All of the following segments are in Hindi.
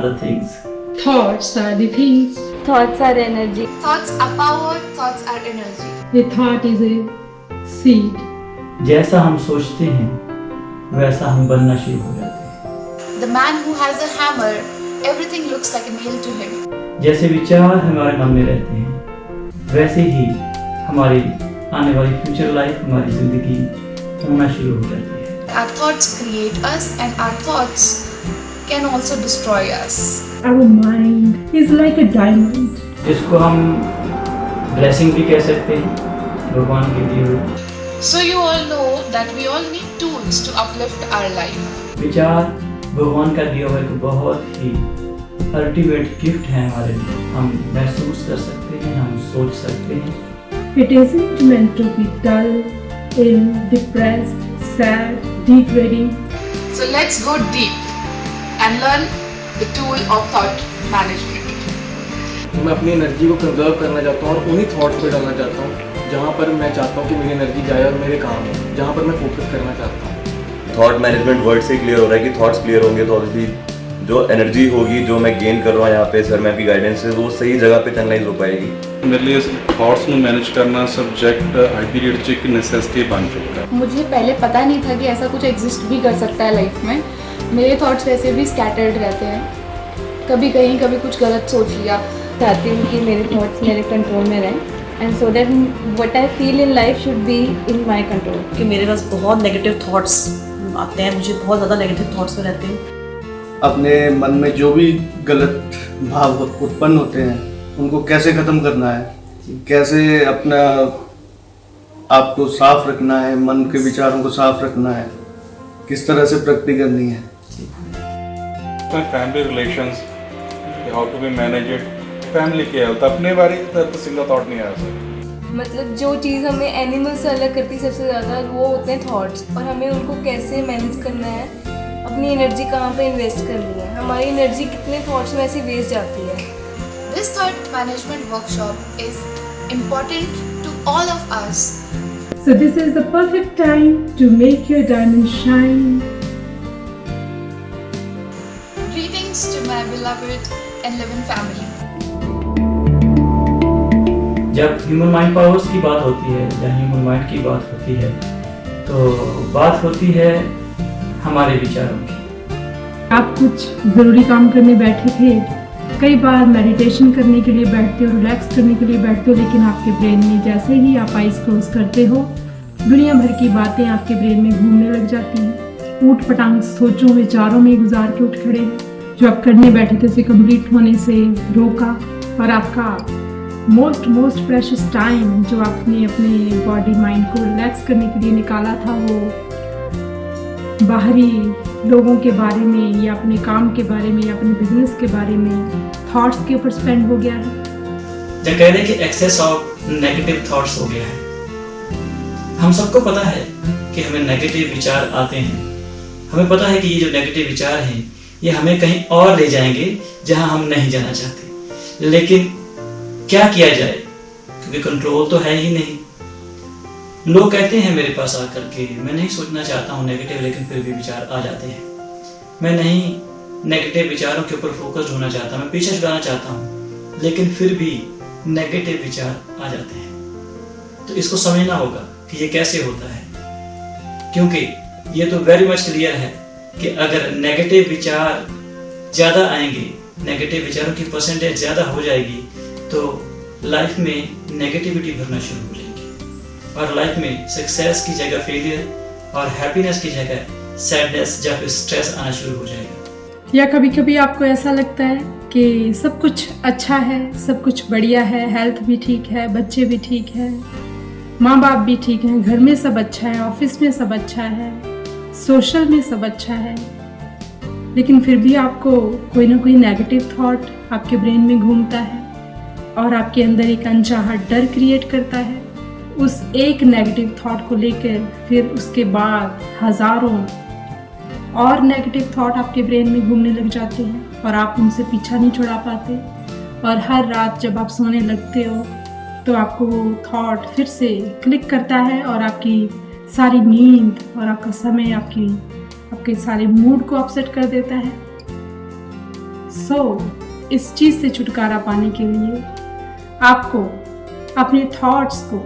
the things. Thoughts are the things. Thoughts are energy. Thoughts are power, thoughts are energy. A thought is a seed. जैसा हम सोचते हैं वैसा हम बनना शुरू हो जाते हैं। The man who has a hammer, everything looks like a nail to him. जैसे विचार हमारे मन में रहते हैं वैसे ही हमारी आने वाली फ्यूचर लाइफ, हमारी जिंदगी होना शुरू हो जाती है। Our thoughts create us and our thoughts can also destroy us. Our mind is like a diamond. इसको हम ब्लेसिंग भी कह सकते हैं, भगवान की दी हुई। So you all know that we all need tools to uplift our life. विचार भगवान का दिया हुआ एक बहुत ही अल्टीमेट गिफ्ट है हमारे लिए। हम महसूस कर सकते हैं, हम सोच सकते हैं। It isn't meant to be dull, ill, depressed, sad, degrading. So let's go deep and learn the tool of thought management. मैं अपनी एनर्जी को कंजर्व करना चाहता हूँ और उन्हीं थॉट्स पे डालना चाहता हूँ जहाँ पर मैं चाहता हूँ कि मेरी एनर्जी जाए और मेरे काम हो, जहाँ पर मैं फोकस करना चाहता हूँ। थॉट मैनेजमेंट वर्ड से क्लियर हो रहा है कि थॉट्स क्लियर होंगे तो ऑब्वियसली जो एनर्जी होगी, जो मैं गेन कर रहा हूँ यहाँ पे सर मैम की गाइडेंस से, वो सही जगह पे चैनलाइज हो पाएगी। मेरे लिए थॉट्स ਨੂੰ मैनेज करना सब्जेक्ट आज ਦੀ डेट 'ਚ ਇੱਕ नेसेसिटी बन चुका है। मुझे पहले पता नहीं था कि ऐसा कुछ एग्जिस्ट भी कर सकता है लाइफ में। मेरे थॉट्स वैसे भी स्कैटर्ड रहते हैं, कभी कहीं कभी कुछ गलत सोच लिया। चाहती हूँ कि मेरे थॉट्स मेरे कंट्रोल में रहें and so that what I feel in life should be in my control. कि मेरे पास बहुत नेगेटिव थॉट्स आते हैं, मुझे बहुत ज़्यादा नेगेटिव थॉट्स में रहती हूँ। अपने मन में जो भी गलत भाव उत्पन्न होते हैं उनको कैसे ख़त्म करना है, कैसे अपना आप को साफ रखना है, मन के विचारों को साफ रखना है, किस तरह से प्रगति करनी है। Family relations how to be manage it, family की हेल्थ, अपने बारे में तो सिंगल थॉट नहीं आ सकता। मतलब जो चीज़ हमें एनिमल से अलग करती है सबसे ज़्यादा वो होते हैं थॉट्स, और हमें उनको कैसे मैनेज करना है, अपनी एनर्जी कहाँ पे इन्वेस्ट करनी है, हमारी एनर्जी कितने थॉट्स में ऐसी वेस्ट जाती है। This thought management workshop is important to all of us. So this is the perfect time to make your diamond shine. Greetings to my beloved N11 family. जब ह्यूमन माइंड पावर्स की बात होती है या ह्यूमन माइंड की बात होती है तो बात होती है हमारे विचारों की। आप कुछ ज़रूरी काम करने बैठे थे, कई बार मेडिटेशन करने के लिए बैठते हो, रिलैक्स करने के लिए बैठते हो, लेकिन आपके ब्रेन में जैसे ही आप आइज़ क्लोज करते हो दुनिया भर की बातें आपके ब्रेन में घूमने लग जाती हैं। ऊट पटांग सोचों विचारों में गुजार के उठ खड़े, जो आप करने बैठे थे उसे कंप्लीट होने से रोका, और आपका मोस्ट प्रेशियस टाइम जो आपने अपने बॉडी माइंड को रिलैक्स करने के लिए निकाला था वो बाहरी लोगों के बारे में या अपने काम के बारे में या अपने बिजनेस के बारे में थॉट्स के ऊपर स्पेंड हो गया है। जब कह रहे कि एक्सेस ऑफ नेगेटिव थॉट्स हो गया है। हम सबको पता है कि हमें नेगेटिव विचार आते हैं, हमें पता है कि ये जो नेगेटिव विचार हैं ये हमें कहीं और ले जाएंगे जहां हम नहीं जाना चाहते, लेकिन क्या किया जाए क्योंकि कंट्रोल तो है ही नहीं। लोग कहते हैं मेरे पास आकर के मैं नहीं सोचना चाहता हूँ नेगेटिव, लेकिन फिर भी विचार आ जाते हैं। मैं नहीं नेगेटिव विचारों के ऊपर फोकस होना चाहता, मैं पीछे छुड़ाना चाहता हूँ, लेकिन फिर भी नेगेटिव विचार आ जाते हैं। तो इसको समझना होगा कि ये कैसे होता है, क्योंकि ये तो वेरी मच क्लियर है कि अगर नेगेटिव विचार ज़्यादा आएंगे, नेगेटिव विचारों की परसेंटेज ज़्यादा हो जाएगी तो लाइफ में नेगेटिविटी भरना शुरू हो जाएगी और लाइफ में सक्सेस की जगह फेलियर और हैप्पीनेस की जगह सैडनेस या फिर स्ट्रेस आना शुरू हो जाएगा। या कभी कभी आपको ऐसा लगता है कि सब कुछ अच्छा है, सब कुछ बढ़िया है, हेल्थ भी ठीक है, बच्चे भी ठीक है, माँ बाप भी ठीक हैं, घर में सब अच्छा है, ऑफिस में सब अच्छा है, सोशल में सब अच्छा है, लेकिन फिर भी आपको कोई ना कोई नेगेटिव थॉट आपके ब्रेन में घूमता है और आपके अंदर एक अनचाहा डर क्रिएट करता है। उस एक नेगेटिव थॉट को लेकर फिर उसके बाद हज़ारों और नेगेटिव थॉट आपके ब्रेन में घूमने लग जाते हैं और आप उनसे पीछा नहीं छुड़ा पाते, और हर रात जब आप सोने लगते हो तो आपको वो थॉट फिर से क्लिक करता है और आपकी सारी नींद और आपका समय आपके सारे मूड को अपसेट कर देता है। इस चीज़ से छुटकारा पाने के लिए आपको अपने थॉट्स को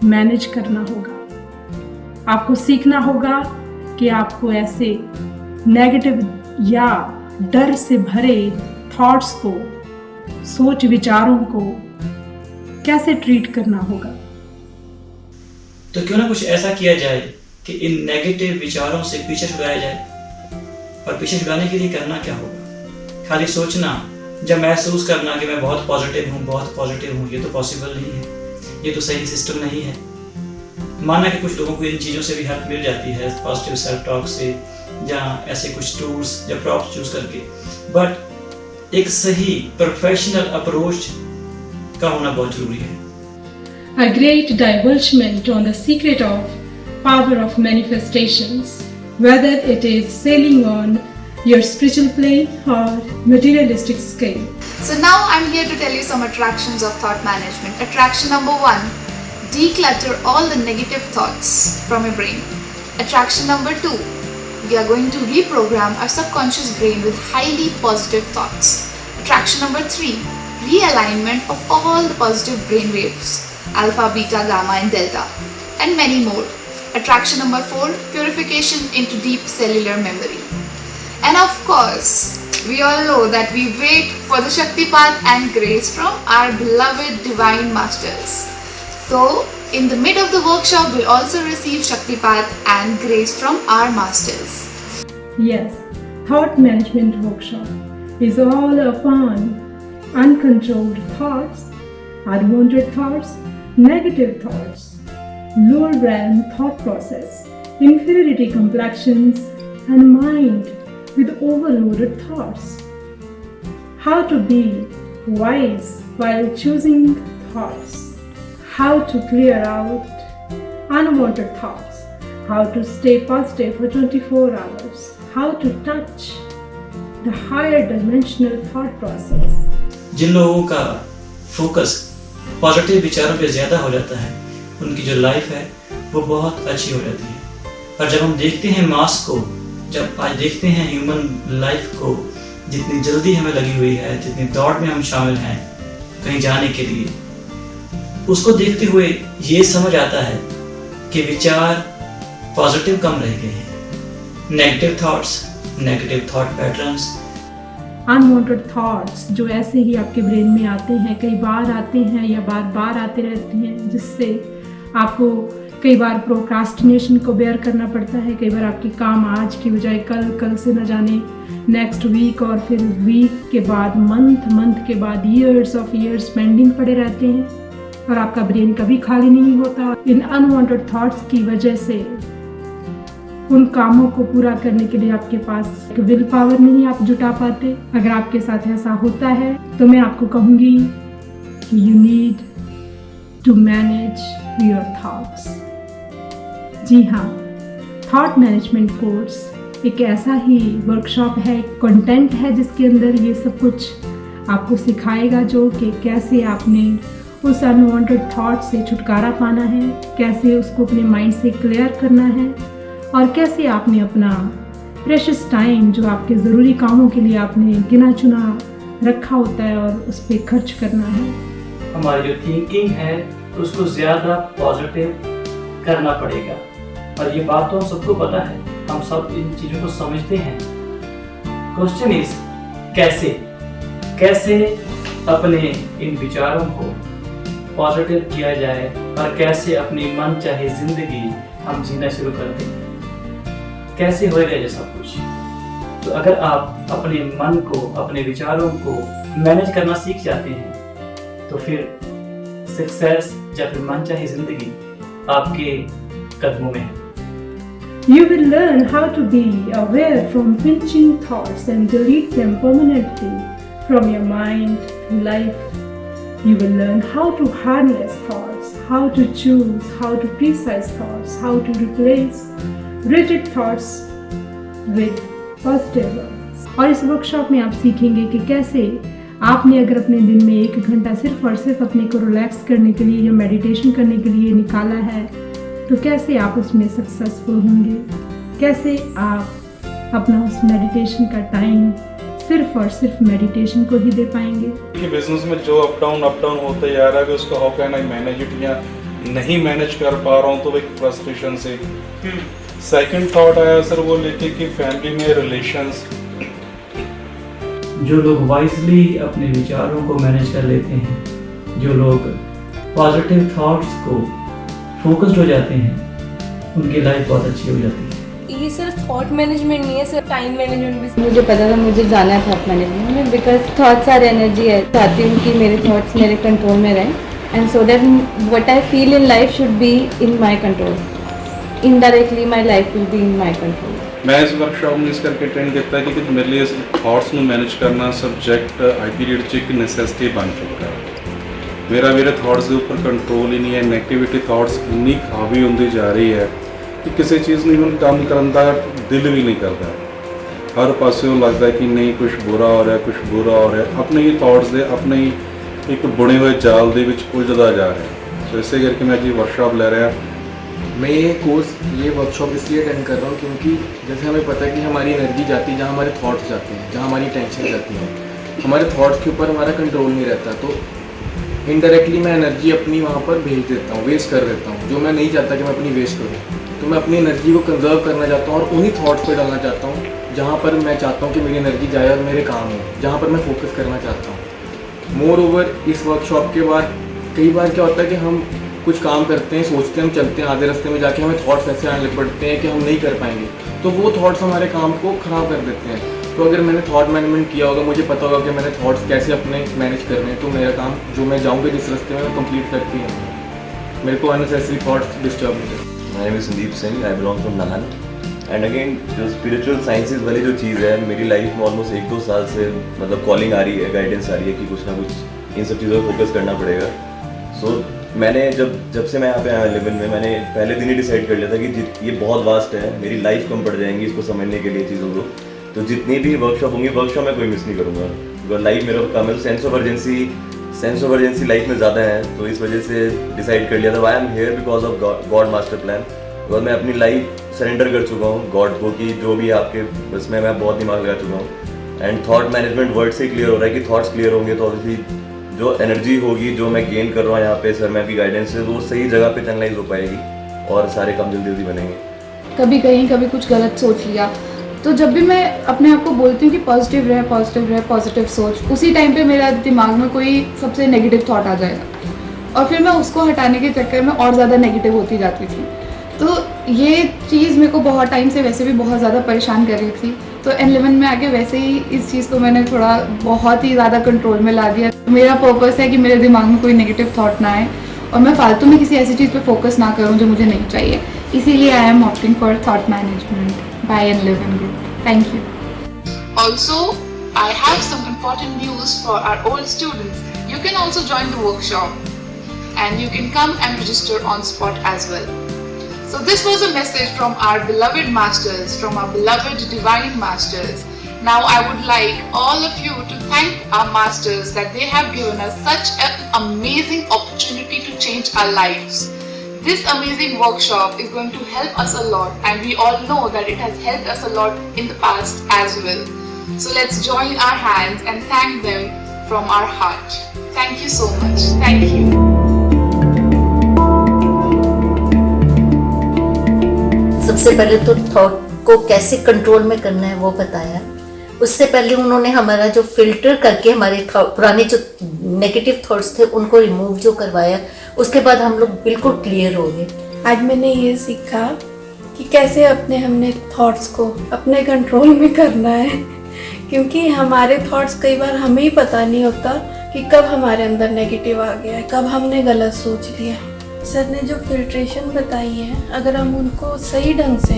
मैनेज करना होगा। आपको सीखना होगा कि आपको ऐसे नेगेटिव या डर से भरे थॉट्स को, सोच विचारों को कैसे ट्रीट करना होगा। तो क्यों ना कुछ ऐसा किया जाए कि इन नेगेटिव विचारों से पीछे छुड़ाया जाए। और पीछे छुड़ाने के लिए करना क्या होगा? खाली सोचना, जब महसूस करना कि मैं बहुत पॉजिटिव हूँ, ये तो पॉसिबल नहीं है, ये तो सही सिस्टम नहीं है। माना कि कुछ लोगों को इन चीज़ों से भी हेल्प मिल जाती है, पॉजिटिव सेल्फ टॉक से, जहाँ ऐसे कुछ टूल्स या प्रॉप्स चूज करके, बट एक सही प्रोफेशनल अप्रोच का होना बहुत जरूरी है। A great divulgement on the secret of power of manifestations, whether it is sailing on your spiritual plane or materialistic scale. So now I'm here to tell you some attractions of thought management. Attraction number 1, declutter all the negative thoughts from your brain. Attraction number 2, we are going to reprogram our subconscious brain with highly positive thoughts. Attraction number 3, realignment of all the positive brain waves, alpha, beta, gamma and delta, and many more. Attraction number 4, purification into deep cellular memory. And of course, we all know that we wait for the Shaktipat and grace from our beloved divine masters. So, in the mid of the workshop, we'll also receive Shaktipat and grace from our masters. Yes, thought management workshop is all upon uncontrolled thoughts, unwanted thoughts, negative thoughts, lower realm thought process, inferiority complexions, and mind with overloaded thoughts. How to be wise while choosing thoughts, how to clear out unwanted thoughts, how to stay positive for 24 hours, how to touch the higher dimensional thought process. जिन लोगों का फोकस पॉजिटिव विचारों पे ज़्यादा हो जाता है, उनकी जो लाइफ है वो बहुत अच्छी हो जाती है। और जब हम देखते हैं मास को, जब आज देखते हैं ह्यूमन लाइफ को, जितनी जल्दी हमें लगी हुई है, जितनी दौड़ में हम शामिल हैं कहीं जाने के लिए, उसको देखते हुए ये समझ आता है कि विचार पॉजिटिव कम रह गए हैं। Negative thoughts, negative thought patterns, unwanted thoughts जो ऐसे ही आपके ब्रेन में आते हैं, कई बार आते हैं या बार बार आते रहते हैं, जिससे आपको कई बार प्रोक्रास्टिनेशन को बेयर करना पड़ता है। कई बार आपके काम आज की बजाय कल से न जाने नेक्स्ट वीक, और फिर वीक के बाद मंथ के बाद ईयर्स ऑफ ईयर्स पेंडिंग पड़े रहते हैं और आपका ब्रेन कभी खाली नहीं होता। इन अनवांटेड थॉट्स की वजह से उन कामों को पूरा करने के लिए आपके पास विल पावर नहीं आप जुटा पाते। अगर आपके साथ ऐसा होता है तो मैं आपको कहूँगी कि you need to manage your thoughts. जी हाँ, थॉट मैनेजमेंट कोर्स एक ऐसा ही वर्कशॉप है, कंटेंट है, जिसके अंदर ये सब कुछ आपको सिखाएगा, जो कि कैसे आपने उस अनवांटेड थॉट से छुटकारा पाना है, कैसे उसको अपने माइंड से क्लियर करना है, और कैसे आपने अपना प्रेशियस टाइम जो आपके ज़रूरी कामों के लिए आपने गिना चुना रखा होता है और उस पर खर्च करना है। हमारी जो थिंकिंग है उसको ज़्यादा पॉजिटिव करना पड़ेगा। और ये बात तो हम सबको पता है, हम सब इन चीज़ों को समझते हैं। क्वेश्चन इज कैसे अपने इन विचारों को पॉजिटिव किया जाए और कैसे अपनी मन चाहे ज़िंदगी हम जीना शुरू कर दें। कैसे होएगा ये सब कुछ? तो अगर आप अपने मन को, अपने विचारों को मैनेज करना सीख जाते हैं तो फिर सक्सेस या फिर मन चाहे जिंदगी आपके कदमों में है। You will learn how to be aware from pinching thoughts and delete them permanently from your mind to life. You will learn how to harness thoughts, how to choose, how to precise thoughts, how to replace rigid thoughts with positive ones. और इस वर्कशॉप में आप सीखेंगे कि कैसे आपने अगर अपने दिन में 1 घंटा सिर्फ और सिर्फ अपने को रिलैक्स करने के लिए या मेडिटेशन करने के लिए निकाला है, तो कैसे आप उसमें सक्सेसफुल होंगे, कैसे आप अपना उस मेडिटेशन का टाइम सिर्फ और सिर्फ मेडिटेशन को ही दे पाएंगे। कि बिजनेस में जो अप डाउन होता जा रहा है कि उसको how can I manage it, या नहीं मैनेज कर पा रहा हूँ तो एक फ्रस्ट्रेशन से। सेकंड थॉट आया सर वो लेके कि फैमिली में रिलेशंस, जो लोग वाइजली अपने विचारों को मैनेज कर लेते हैं, जो लोग पॉजिटिव थॉट्स को फोकस्ड हो जाते हैं, उनकी लाइफ बहुत अच्छी हो जाती है। ये सिर्फ थॉट मैनेजमेंट नहीं है, सिर्फ टाइम मैनेजमेंट भी। मुझे पता था मुझे जाना है थॉट मैनेजमेंट में, बिकॉज थॉट्स आर एनर्जी है। चाहती हूँ कि मेरे थॉट्स मेरे कंट्रोल में रहें, and so that what I feel in life should be in my control. Indirectly my life will be in my control. मैं इस वर्कशॉप में इस करके अटेंड किया क्योंकि मेरे लिए थॉट्स ਨੂੰ मैनेज करना सब्जेक्ट ਅੱਜ ਦੀ ਡੇਟ 'ਚ ਇੱਕ ਨੈਸੈਸਿਟੀ ਬਣ ਚੁੱਕਾ ਹੈ। ਮੇਰੇ ਥॉट्स ਦੇ ਉੱਪਰ ਕੰਟਰੋਲ ਹੀ ਨਹੀਂ ਹੈ। ਨੈਗੇਟਿਵਿਟੀ ਥॉट्स ਇੰਨੀ ਹਾਵੀ ਹੁੰਦੀ ਜਾ ਰਹੀ ਹੈ ਕਿ ਕਿਸੇ ਚੀਜ਼ ਨੂੰ ਇਵਨ ਕੰਮ ਕਰਨ ਦਾ ਦਿਲ ਵੀ ਨਹੀਂ ਕਰਦਾ। ਹਰ ਪਾਸਿਓਂ ਲੱਗਦਾ ਕਿ ਨਹੀਂ ਕੁਝ ਬੁਰਾ ਹੋ ਰਿਹਾ, ਕੁਝ ਬੁਰਾ ਹੋ ਰਿਹਾ। ਆਪਣੇ ਹੀ ਥॉट्स ਦੇ ਆਪਣੇ ਹੀ ਇੱਕ ਬੁਣੇ ਹੋਏ ਜਾਲ ਦੇ ਵਿੱਚ ਉਲਝਦਾ ਜਾ ਰਿਹਾ। ਸੋ ਇਸੇ ਕਰਕੇ मैं आज ये वर्कशॉप ले रहा। मैं ये वर्कशॉप इसलिए अटेंड कर रहा हूँ क्योंकि जैसे हमें पता है कि हमारी एनर्जी जाती है जहाँ हमारे थॉट्स जाते हैं, जहाँ हमारी टेंशन जाती है, हमारे थॉट्स के ऊपर हमारा कंट्रोल नहीं रहता। तो इनडायरेक्टली मैं एनर्जी अपनी वहाँ पर भेज देता हूँ, वेस्ट कर देता हूँ, जो मैं नहीं चाहता कि मैं अपनी वेस्ट करूँ। तो मैं अपनी एनर्जी को कंजर्व करना चाहता हूँ और उन्हीं थॉट्स पर डालना चाहता हूँ जहाँ पर मैं चाहता हूँ कि मेरी एनर्जी जाए और मेरे काम हो, जहाँ पर मैं फोकस करना चाहता हूँ। मोर ओवर इस वर्कशॉप के बाद कई बार क्या होता है कि हम कुछ काम करते हैं, सोचते हैं, हम चलते हैं, आधे रास्ते में जाके हमें थॉट्स ऐसे आने लग पड़ते हैं कि हम नहीं कर पाएंगे, तो वो थॉट्स हमारे काम को ख़राब कर देते हैं। तो अगर मैंने थॉट मैनेजमेंट किया होगा, मुझे पता होगा कि मैंने थॉट्स कैसे अपने मैनेज करने हैं, तो मेरा काम जो मैं जाऊँगा जिस रास्ते में मैं कंप्लीट करके आऊँगा। मेरे को अननेसेसरी थॉट्स डिस्टर्ब नहीं करते। My name is Sandeep Singh, I belong from Nahan. And again जो स्पिरिचुअल साइंसेज वाली जो चीज़ है, मेरी लाइफ में ऑलमोस्ट 1-2 साल से मतलब कॉलिंग आ रही है, गाइडेंस आ रही है कि कुछ ना कुछ इन सब चीज़ों पर फोकस करना पड़ेगा। सो मैंने जब से मैं यहाँ पे आया 11 में, मैंने पहले दिन ही डिसाइड कर लिया था कि ये बहुत वास्ट है, मेरी लाइफ कम पड़ जाएंगी इसको समझने के लिए चीज़ों को। तो जितनी भी वर्कशॉप होंगी, वर्कशॉप में कोई मिस नहीं करूँगा, बिकॉज लाइफ मेरा काम है। सेंस ऑफ अर्जेंसी लाइफ में ज़्यादा है, तो इस वजह से डिसाइड कर लिया था I am here because of God master plan. और मैं अपनी लाइफ सरेंडर कर चुका हूँ गॉड को कि जो भी आपके बस में मैं बहुत दिमाग लगा चुका हूँ। एंड थॉट मैनेजमेंट वर्ड से क्लियर हो रहा है कि थॉट्स क्लियर होंगे तो ऑब्वियसली जो एनर्जी होगी, जो मैं गेन कर रहा हूँ यहाँ पे सर मैम की गाइडेंस से, वो सही जगह पे चैनलाइज हो पाएगी और सारे काम जल्दी जल्दी बनेंगे। कभी कहीं कभी कुछ गलत सोच लिया, तो जब भी मैं अपने आप को बोलती हूँ कि पॉजिटिव रहे, पॉजिटिव सोच, उसी टाइम पे मेरा दिमाग में कोई सबसे नेगेटिव थॉट आ जाएगा और फिर मैं उसको हटाने के चक्कर में और ज़्यादा नेगेटिव होती जाती थी। तो ये चीज़ मेरे को बहुत टाइम से वैसे भी बहुत ज़्यादा परेशान कर रही थी। तो N11 में आके वैसे ही इस चीज़ को मैंने थोड़ा बहुत ही ज़्यादा कंट्रोल में ला दिया। मेरा पर्पस है कि मेरे दिमाग में कोई नेगेटिव थॉट ना आए और मैं फालतू में किसी ऐसी चीज़ पे फोकस ना करूं जो मुझे नहीं चाहिए। इसीलिए I am opting for thought management by N11 group. Thank you. Also, I have some important news for our old students. You can also join the workshop and you can come and register on spot as well. So this was a message from our beloved masters, from our beloved divine masters. Now I would like all of you to thank our masters that they have given us such an amazing opportunity to change our lives. This amazing workshop is going to help us a lot, and we all know that it has helped us a lot in the past as well. So let's join our hands and thank them from our heart. Thank you so much. Thank you. सबसे पहले तो थॉट को कैसे कंट्रोल में करना है वो बताया। उससे पहले उन्होंने हमारा जो फिल्टर करके हमारे पुराने जो नेगेटिव थॉट्स थे उनको रिमूव जो करवाया, उसके बाद हम लोग बिल्कुल क्लियर हो गए। आज मैंने ये सीखा कि कैसे हमने थॉट्स को अपने कंट्रोल में करना है, क्योंकि हमारे थॉट्स कई बार हमें ही पता नहीं होता कि कब हमारे अंदर नेगेटिव आ गया है, कब हमने गलत सोच लिया। सर ने जो फिल्ट्रेशन बताई है, अगर हम उनको सही ढंग से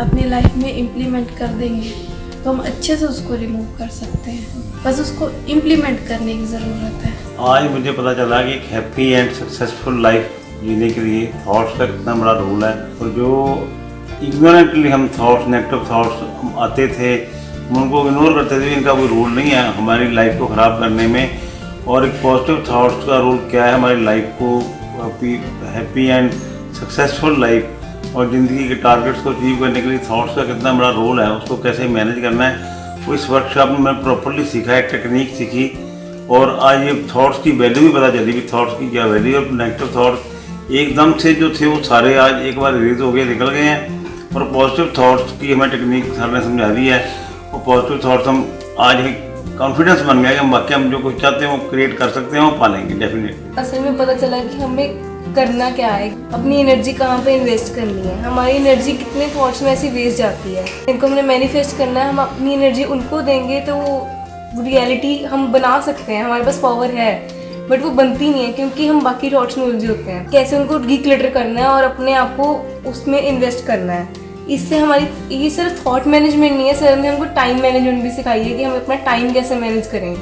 अपनी लाइफ में इम्प्लीमेंट कर देंगे तो हम अच्छे से उसको रिमूव कर सकते हैं। बस उसको इम्प्लीमेंट करने की ज़रूरत है। आज मुझे पता चला कि एक हैप्पी एंड सक्सेसफुल लाइफ जीने के लिए थॉट्स का कितना बड़ा रोल है। और जो इग्नोरेंटली हम थॉट्स, नेगेटिव थॉट्स आते थे, उनको इग्नोर करते थे, इनका कोई रोल नहीं है हमारी लाइफ को ख़राब करने में। और एक पॉजिटिव थॉट्स का रोल क्या है हमारी लाइफ को हैप्पी एंड सक्सेसफुल लाइफ और ज़िंदगी के टारगेट्स को अचीव करने के लिए थॉट्स का कितना बड़ा रोल है, उसको कैसे मैनेज करना है, इस वर्कशॉप में मैं प्रॉपरली सीखा है, टेक्निक सीखी और आज ये थॉट्स की वैल्यू भी पता चली कि थॉट्स की क्या वैल्यू है। नेगेटिव थॉट्स एकदम से जो थे वो सारे आज एक बार रिलीज हो गए, निकल गए हैं और पॉजिटिव थॉट्स की हमें टेक्निक सर ने समझा दी है। और पॉजिटिव थॉट्स हम आज एक कॉन्फिडेंस बन गया कि हम वाकई हम जो कुछ चाहते हैं वो क्रिएट कर सकते हैं, वो पालेंगे डेफिनेटली। असल में पता चला कि हमें करना क्या है, अपनी एनर्जी कहाँ पे इन्वेस्ट करनी है। हमारी एनर्जी कितने थॉट्स में ऐसी वेस्ट जाती है, इनको हमने मैनिफेस्ट करना है। हम अपनी एनर्जी उनको देंगे तो वो रियलिटी हम बना सकते हैं, हमारे पास पावर है, बट वो बनती नहीं है क्योंकि हम बाकी थॉट्स में उलझे होते हैं। कैसे उनको डिक्लटर करना है और अपने आप को उसमें इन्वेस्ट करना है। इससे हमारी ये सिर्फ थॉट मैनेजमेंट नहीं है, सर ने हमको टाइम मैनेजमेंट भी सिखाई है कि हम अपना टाइम कैसे मैनेज करें।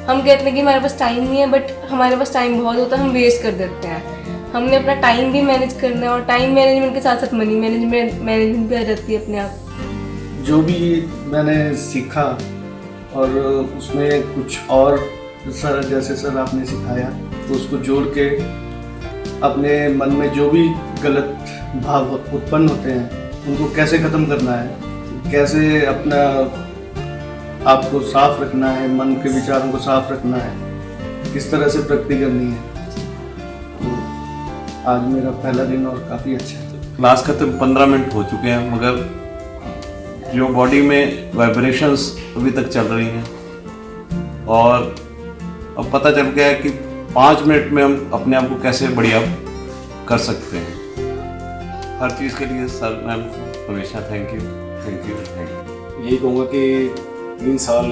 हम कहते हैं कि हमारे पास टाइम नहीं है, बट हमारे पास टाइम बहुत होता है, हम वेस्ट कर देते हैं। हमने अपना टाइम भी मैनेज करना है और टाइम मैनेजमेंट के साथ साथ मनी मैनेजमेंट भी आ जाती है अपने आप। जो भी मैंने सीखा और उसमें कुछ और सर जैसे सर आपने सिखाया तो उसको जोड़ के अपने मन में जो भी गलत भाव उत्पन्न होते हैं उनको कैसे ख़त्म करना है, कैसे अपना आपको साफ रखना है, मन के विचारों को साफ रखना है, किस तरह से प्रगति करनी है। आज मेरा पहला दिन और काफ़ी अच्छा है। क्लास खत्म 15 मिनट हो चुके हैं मगर जो बॉडी में वाइब्रेशंस अभी तक चल रही हैं और अब पता चल गया है कि 5 मिनट में हम अपने आप को कैसे बढ़िया कर सकते हैं। हर चीज़ के लिए सर मैम को हमेशा थैंक यू। यही कहूँगा कि 3 साल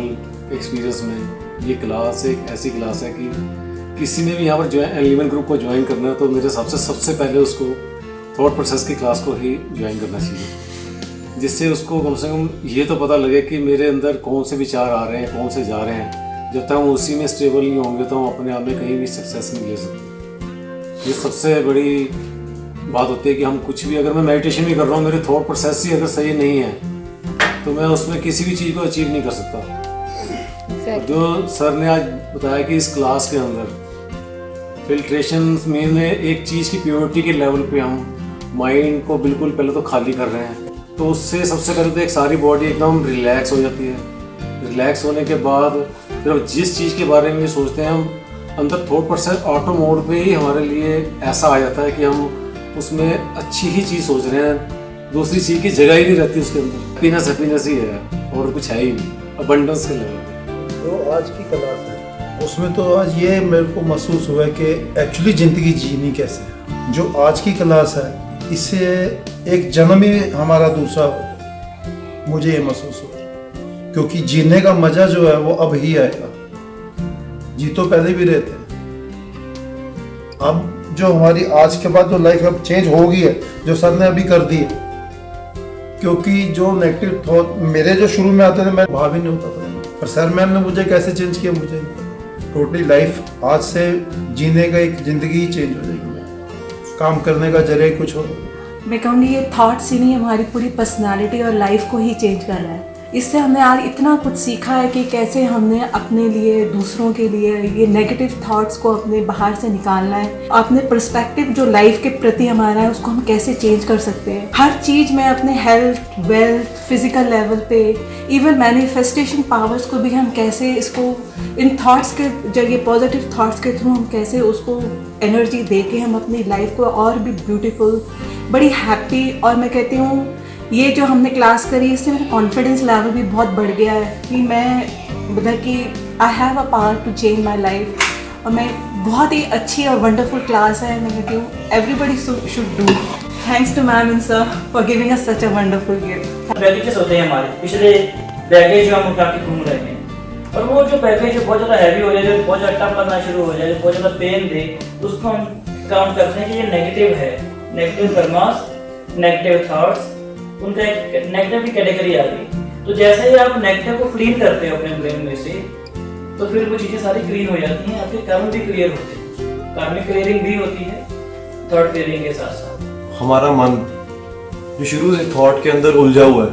एक्सपीरियंस में ये क्लास एक ऐसी क्लास है कि किसी ने भी यहाँ पर एलिमेंट ग्रुप को ज्वाइन करना है तो मेरे हिसाब से सबसे पहले उसको थॉट प्रोसेस की क्लास को ही ज्वाइन करना चाहिए, जिससे उसको कम से कम ये तो पता लगे कि मेरे अंदर कौन से विचार आ रहे हैं, कौन से जा रहे हैं। जब तक हम उसी में स्टेबल नहीं होंगे तो हम अपने आप में कहीं भी सक्सेस नहीं ले सकते। ये सबसे बड़ी बात होती है कि हम कुछ भी, अगर मैं मेडिटेशन भी कर रहा हूँ, मेरे थॉट प्रोसेस ही अगर सही नहीं है तो मैं उसमें किसी भी चीज़ को अचीव नहीं कर सकता। जो सर ने आज बताया कि इस क्लास के अंदर फिल्ट्रेशन में एक चीज़ की प्योरिटी के लेवल पे हम माइंड को बिल्कुल पहले तो खाली कर रहे हैं, तो उससे सबसे पहले तो एक सारी बॉडी एकदम रिलैक्स हो जाती है। रिलैक्स होने के बाद फिर हम जिस चीज़ के बारे में सोचते हैं, हम अंदर थॉट प्रोसेस ऑटो मोड पे ही हमारे लिए ऐसा आ जाता है कि हम उसमें अच्छी ही चीज़ सोच रहे हैं, दूसरी चीज़ की जगह ही नहीं रहती उसके अंदर। हैप्पीनेस ही है और कुछ है ही नहीं, अबंडेंस के लेवल पे। तो आज की क्लास है उसमें तो आज ये मेरे को महसूस हुआ कि एक्चुअली ज़िंदगी जीनी कैसे है। जो आज की क्लास है इससे एक जन्म ही हमारा दूसरा हो, मुझे ये महसूस हुआ, क्योंकि जीने का मज़ा जो है वो अब ही आएगा। जी तो पहले भी रहते हैं, अब जो हमारी आज के बाद जो लाइफ अब चेंज होगी है, जो सर ने अभी कर दी है। क्योंकि जो नेगेटिव थॉट मेरे जो शुरू में आते थे मैं भाव ही नहीं होता था, पर सर मैम ने मुझे कैसे चेंज किया, मुझे टोटली लाइफ आज से जीने का एक ज़िंदगी ही चेंज हो जाएगी, काम करने का जरिए कुछ हो। मैं कहूँगी ये थॉट्स ही नहीं, हमारी पूरी पर्सनालिटी और लाइफ को ही चेंज कर रहा है। इससे हमने आज इतना कुछ सीखा है कि कैसे हमने अपने लिए, दूसरों के लिए ये नेगेटिव थॉट्स को अपने बाहर से निकालना है। अपने पर्सपेक्टिव जो लाइफ के प्रति हमारा है उसको हम कैसे चेंज कर सकते हैं। हर चीज़ में अपने हेल्थ, वेल्थ, फिजिकल लेवल पे, इवन मैनिफेस्टेशन पावर्स को भी हम कैसे इसको इन थॉट्स के जरिए, पॉजिटिव थॉट्स के थ्रू हम कैसे उसको एनर्जी दे के हम अपनी लाइफ को और भी ब्यूटीफुल, बड़ी हैप्पी। और मैं कहती हूँ ये जो हमने क्लास करी इससे मेरा कॉन्फिडेंस लेवल भी बहुत बढ़ गया है कि मैं मतलब कि I have a power to change my life. और मैं बहुत ही अच्छी और वंडरफुल क्लास है, मैं कहती हूँ everybody should do. Thanks to ma'am and sir for giving us such a wonderful gift. Baggages होते हैं हमारे पिछले बैगेज जो हम उठा के घूम रहे हैं, और वो जो बैगेज बहुत ज़्यादा हैवी हो जाए, जो बहुत ज़्यादा टफ लगना शुरू हो जाए, जो बहुत ज़्यादा पेन दे, उसको हम काउंट करते हैं कि ये नेगेटिव है, नेगेटिव कर्मास, नेगेटिव थॉट्स, उनका एक नेगेटिव की कैटेगरी आ गई। तो जैसे ही आप नेगेटिव को क्लीन करते हो अपने ब्रेन में से, तो फिर वो चीज़ें सारी क्लीन हो जाती हैं, आपके कर्म भी क्लियर होते हैं, कार्मिक क्लियरिंग भी होती है थॉट क्लियरिंग के साथ साथ। हमारा मन जो शुरू से थॉट के अंदर उलझा हुआ है,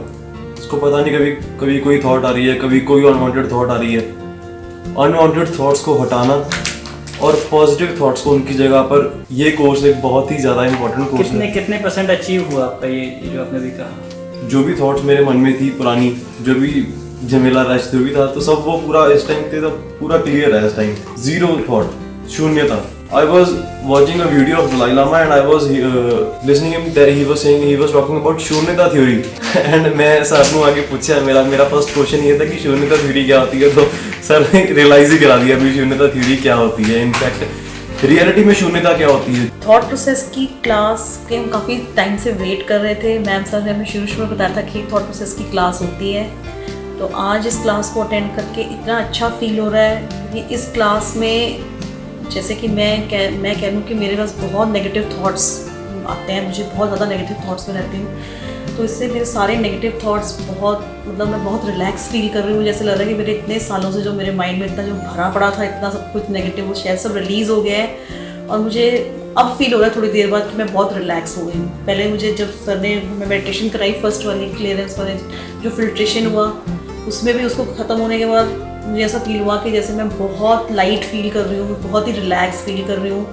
उसको पता नहीं कभी कोई थॉट आ रही है, कभी कोई अनवांटेड थॉट आ रही है। अनवांटेड थॉट्स को हटाना और पॉजिटिव थॉट्स को उनकी जगह पर, ये कोर्स एक बहुत ही ज़्यादा इम्पोर्टेंट कोर्स है। कितने % अचीव हुआ आपका ये जो आपने भी कहा? जो भी थॉट्स मेरे मन में थी पुरानी, जो भी झमेला रश जो भी था, तो सब वो पूरा इस टाइम पे तो पूरा क्लियर है इस टाइम, जीरो थॉट, शून्य था। I was watching a video of Dalai Lama and I was listening him that he was talking about शून्यता theory and मैं सर को आगे पूछा, मेरा फर्स्ट क्वेश्चन ये था कि शून्यता थ्योरी क्या होती है, तो सर ने रियलाइज ही करा दिया अभी शून्यता थ्योरी क्या होती है, इनफैक्ट रियलिटी में शून्यता क्या होती है। थॉट प्रोसेस की क्लास के हम काफ़ी टाइम से वेट कर रहे थे। मैम सर ने हमें शुरू में बताया था कि थॉट प्रोसेस की क्लास होती है, तो आज इस क्लास को अटेंड करके इतना अच्छा फील हो रहा है कि इस क्लास में जैसे कि मैं कह लूँ कि मेरे पास बहुत नेगेटिव थॉट्स आते हैं, मुझे बहुत ज़्यादा नेगेटिव थॉट्स में रहती हूँ, तो इससे मेरे सारे नेगेटिव थॉट्स बहुत मतलब मैं बहुत रिलैक्स फील कर रही हूँ। जैसे लग रहा है कि मेरे इतने सालों से जो मेरे माइंड में इतना जो भरा पड़ा था, इतना सब कुछ नेगेटिव, वो शायद सब रिलीज़ हो गया है और मुझे अब फील हो रहा है थोड़ी देर बाद कि मैं बहुत रिलैक्स हो गई हूँ। पहले मुझे जब सर ने मैं मेडिटेशन कराई फर्स्ट वाली क्लियरेंस वाली, जो फिल्ट्रेशन हुआ उसमें भी उसको ख़त्म होने के बाद मुझे ऐसा फील हुआ कि जैसे मैं बहुत लाइट फील कर रही हूँ, बहुत ही रिलैक्स फील कर रही हूँ।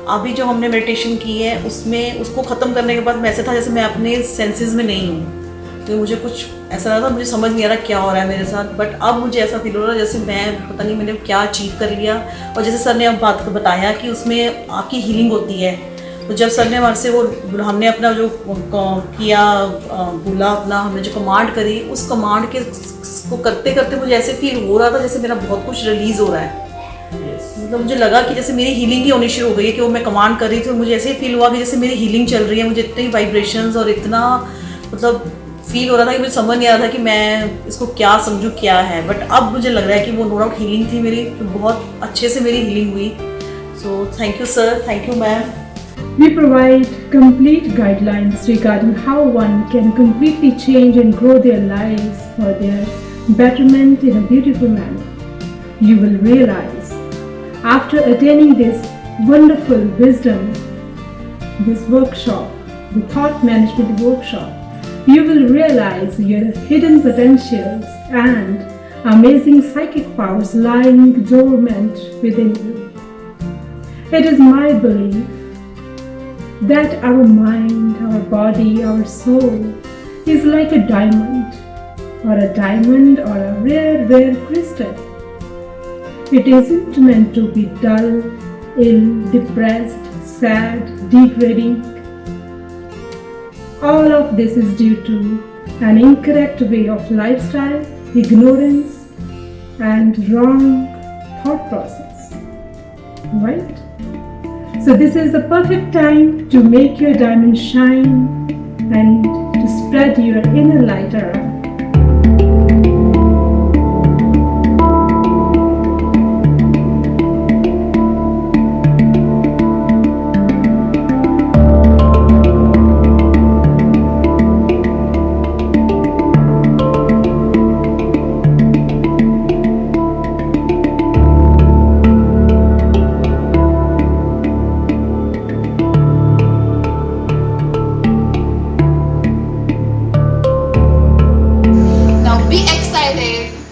अभी जो हमने मेडिटेशन की है उसमें उसको ख़त्म करने के बाद ऐसा था जैसे मैं अपने सेंसेस में नहीं हूँ, तो मुझे कुछ ऐसा लगा था, मुझे समझ नहीं आ रहा क्या हो रहा है मेरे साथ, बट अब मुझे ऐसा फील हो रहा है जैसे मैं पता नहीं मैंने क्या अचीव कर लिया। और जैसे सर ने अब बात को बताया कि उसमें आपकी हीलिंग होती है, तो जब सर ने हमारे से वो हमने अपना जो किया बोला, अपना हमने जो कमांड करी, उस कमांड के को करते करते मुझे ऐसे फील हो रहा था जैसे मेरा बहुत कुछ रिलीज़ हो रहा है। मतलब मुझे लगा कि जैसे मेरी हीलिंग ही होनी शुरू हो गई है कि वो मैं कमांड कर रही थी, मुझे ऐसे ही फील हुआ कि जैसे मेरी हीलिंग चल रही है। मुझे इतनी वाइब्रेशंस और इतना मतलब फील हो रहा था कि मुझे समझ नहीं आ रहा था कि मैं इसको क्या समझूं क्या है, बट अब मुझे लग रहा है कि वो नो डाउट हीलिंग थी मेरी, तो बहुत अच्छे से मेरी हीलिंग हुई। So thank you sir, thank you ma'am. We provide complete guidelines regarding how one can completely change and grow their lives for their betterment in a beautiful manner. You will realize after attending this wonderful wisdom, this workshop, the thought management workshop, you will realize your hidden potentials and amazing psychic powers lying dormant within you. It is my belief that our mind, our body, our soul is like a diamond or a rare crystal. It isn't meant to be dull, ill, depressed, sad, degrading. All of this is due to an incorrect way of lifestyle, ignorance, and wrong thought process. Right? So this is the perfect time to make your diamond shine and to spread your inner light around.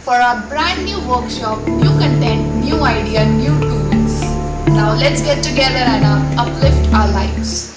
for our brand new workshop, new content, new idea, new tools. Now let's get together and uplift our lives.